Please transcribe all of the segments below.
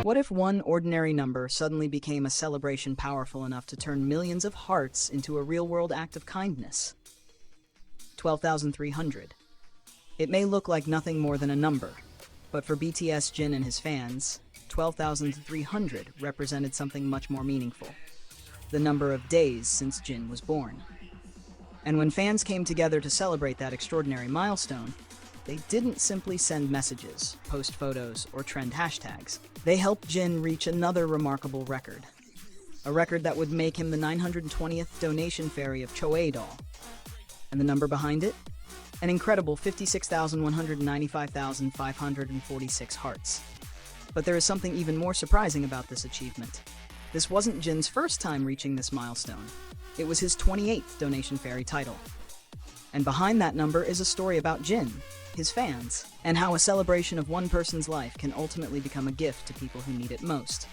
What if one ordinary number suddenly became a celebration powerful enough to turn millions of hearts into a real-world act of kindness? 12,300. It may look like nothing more than a number, but for BTS Jin and his fans, 12,300 represented something much more meaningful. The number of days since Jin was born. And when fans came together to celebrate that extraordinary milestone, they didn't simply send messages, post photos, or trend hashtags. They helped Jin reach another remarkable record. A record that would make him the 920th donation fairy of Choedol. And the number behind it? An incredible 56,195,546 hearts. But there is something even more surprising about this achievement. This wasn't Jin's first time reaching this milestone. It was his 28th donation fairy title. And behind that number is a story about Jin, his fans, and how a celebration of one person's life can ultimately become a gift to people who need it most.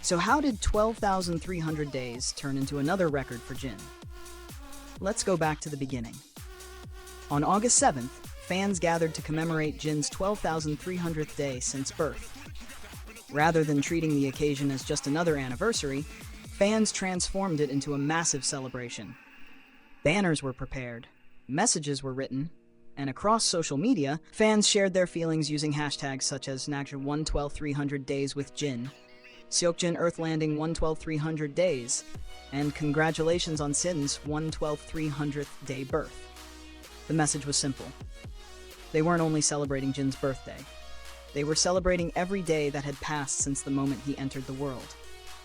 So how did 12,300 days turn into another record for Jin? Let's go back to the beginning. On August 7th, fans gathered to commemorate Jin's 12,300th day since birth. Rather than treating the occasion as just another anniversary, fans transformed it into a massive celebration. Banners were prepared, messages were written, and across social media, fans shared their feelings using hashtags such as #112,300 days with Jin, Seokjin Earth Landing 112,300 days, and congratulations on Sin's 112,300th day birth. The message was simple. They weren't only celebrating Jin's birthday. They were celebrating every day that had passed since the moment he entered the world.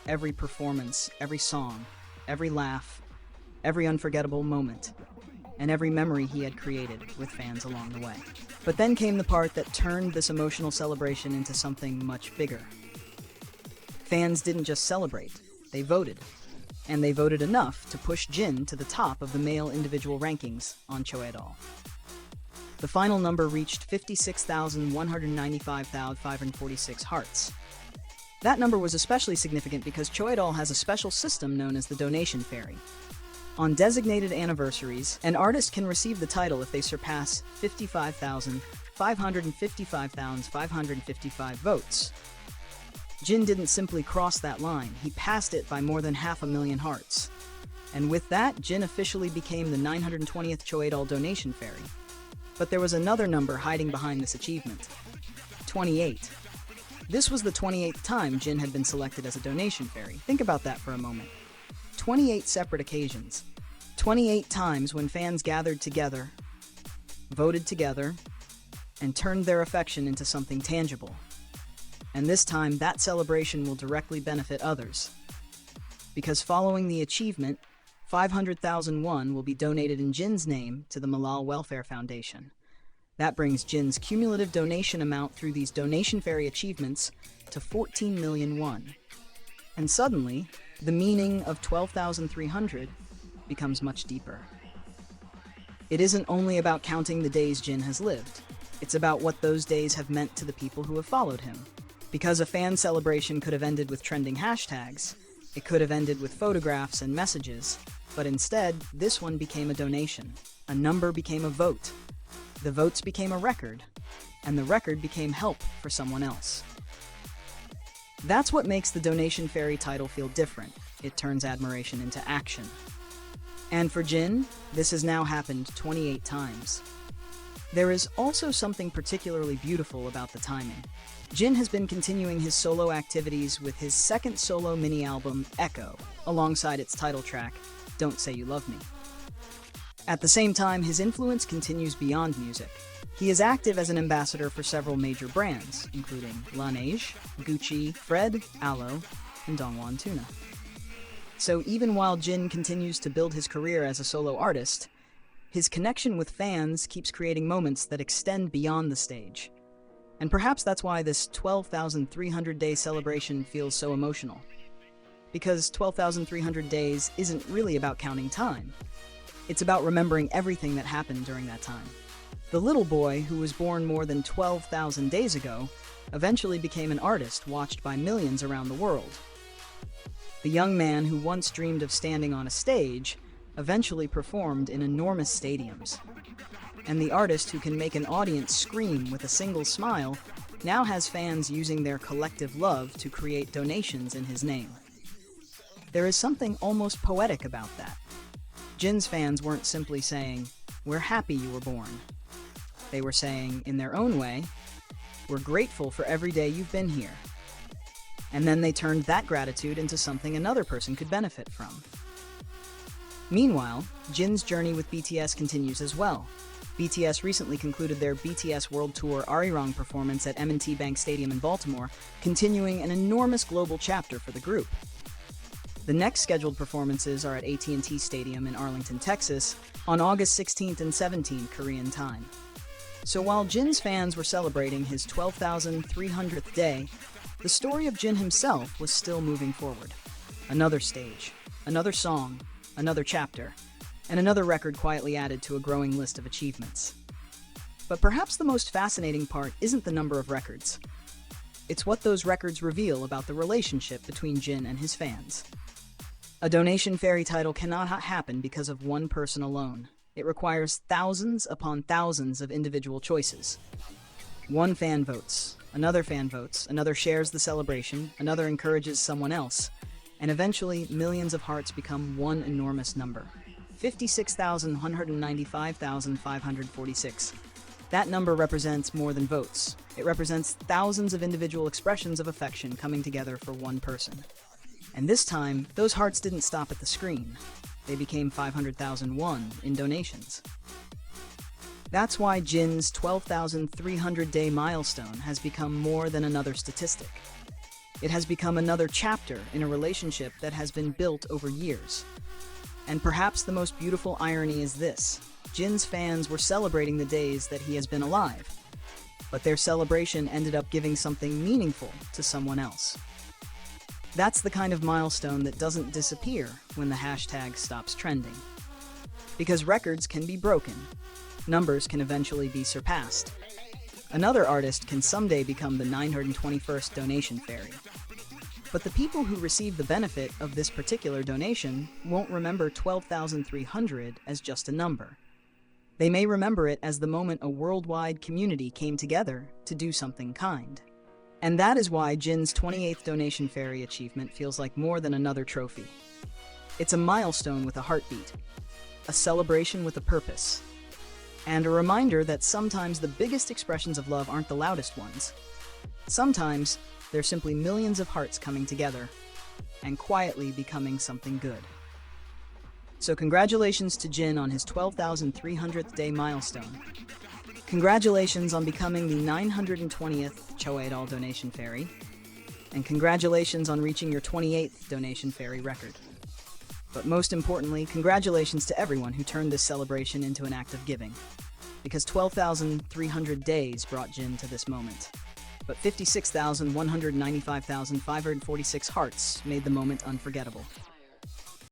Every performance, every song, every laugh, every unforgettable moment, and every memory he had created with fans along the way. But then came the part that turned this emotional celebration into something much bigger. Fans didn't just celebrate, they voted. And they voted enough to push Jin to the top of the male individual rankings on Choedol. The final number reached 56,195,546 hearts. That number was especially significant because Choedol has a special system known as the donation fairy. On designated anniversaries, an artist can receive the title if they surpass 55,555,555 votes. Jin didn't simply cross that line, he passed it by more than 500,000 hearts. And with that, Jin officially became the 920th Choedol donation fairy. But there was another number hiding behind this achievement. 28. This was the 28th time Jin had been selected as a donation fairy. Think about that for a moment. 28 separate occasions. 28 times when fans gathered together, voted together, and turned their affection into something tangible. And this time, that celebration will directly benefit others. Because following the achievement, 500,000 won will be donated in Jin's name to the Malal Welfare Foundation. That brings Jin's cumulative donation amount through these donation fairy achievements to 14 million won. And suddenly, the meaning of 12,300 becomes much deeper. It isn't only about counting the days Jin has lived. It's about what those days have meant to the people who have followed him. Because a fan celebration could have ended with trending hashtags, it could have ended with photographs and messages, but instead, this one became a donation. A number became a vote. The votes became a record, and the record became help for someone else. That's what makes the donation fairy title feel different. It turns admiration into action. And for Jin, this has now happened 28 times. There is also something particularly beautiful about the timing. Jin has been continuing his solo activities with his second solo mini-album, Echo, alongside its title track, Don't Say You Love Me. At the same time, his influence continues beyond music. He is active as an ambassador for several major brands, including Laneige, Gucci, Fred, Aloe, and Dongwon Tuna. So even while Jin continues to build his career as a solo artist, his connection with fans keeps creating moments that extend beyond the stage. And perhaps that's why this 12,300-day celebration feels so emotional. Because 12,300 days isn't really about counting time. It's about remembering everything that happened during that time. The little boy, who was born more than 12,000 days ago, eventually became an artist watched by millions around the world. The young man who once dreamed of standing on a stage eventually performed in enormous stadiums. And the artist who can make an audience scream with a single smile now has fans using their collective love to create donations in his name. There is something almost poetic about that. Jin's fans weren't simply saying, "We're happy you were born." They were saying, in their own way, "We're grateful for every day you've been here." And then they turned that gratitude into something another person could benefit from. Meanwhile, Jin's journey with BTS continues as well. BTS recently concluded their BTS World Tour Arirang performance at M&T Bank Stadium in Baltimore, continuing an enormous global chapter for the group. The next scheduled performances are at AT&T Stadium in Arlington, Texas, on August 16th and 17th Korean time. So while Jin's fans were celebrating his 12,300th day, the story of Jin himself was still moving forward. Another stage, another song, another chapter, and another record quietly added to a growing list of achievements. But perhaps the most fascinating part isn't the number of records. It's what those records reveal about the relationship between Jin and his fans. A donation fairy title cannot happen because of one person alone. It requires thousands upon thousands of individual choices. One fan votes, another shares the celebration, another encourages someone else, and eventually millions of hearts become one enormous number. 56,195,546. That number represents more than votes. It represents thousands of individual expressions of affection coming together for one person. And this time, those hearts didn't stop at the screen. They became 500,001 in donations. That's why Jin's 12,300-day milestone has become more than another statistic. It has become another chapter in a relationship that has been built over years. And perhaps the most beautiful irony is this: Jin's fans were celebrating the days that he has been alive, but their celebration ended up giving something meaningful to someone else. That's the kind of milestone that doesn't disappear when the hashtag stops trending. Because records can be broken, numbers can eventually be surpassed. Another artist can someday become the 921st donation fairy. But the people who receive the benefit of this particular donation won't remember 12,300 as just a number. They may remember it as the moment a worldwide community came together to do something kind. And that is why Jin's 28th donation fairy achievement feels like more than another trophy. It's a milestone with a heartbeat, a celebration with a purpose, and a reminder that sometimes the biggest expressions of love aren't the loudest ones. Sometimes they're simply millions of hearts coming together and quietly becoming something good. So congratulations to Jin on his 12,300th day milestone. Congratulations on becoming the 920th Choedol donation fairy. And congratulations on reaching your 28th donation fairy record. But most importantly, congratulations to everyone who turned this celebration into an act of giving. Because 12,300 days brought Jin to this moment. But 56,195,546 hearts made the moment unforgettable.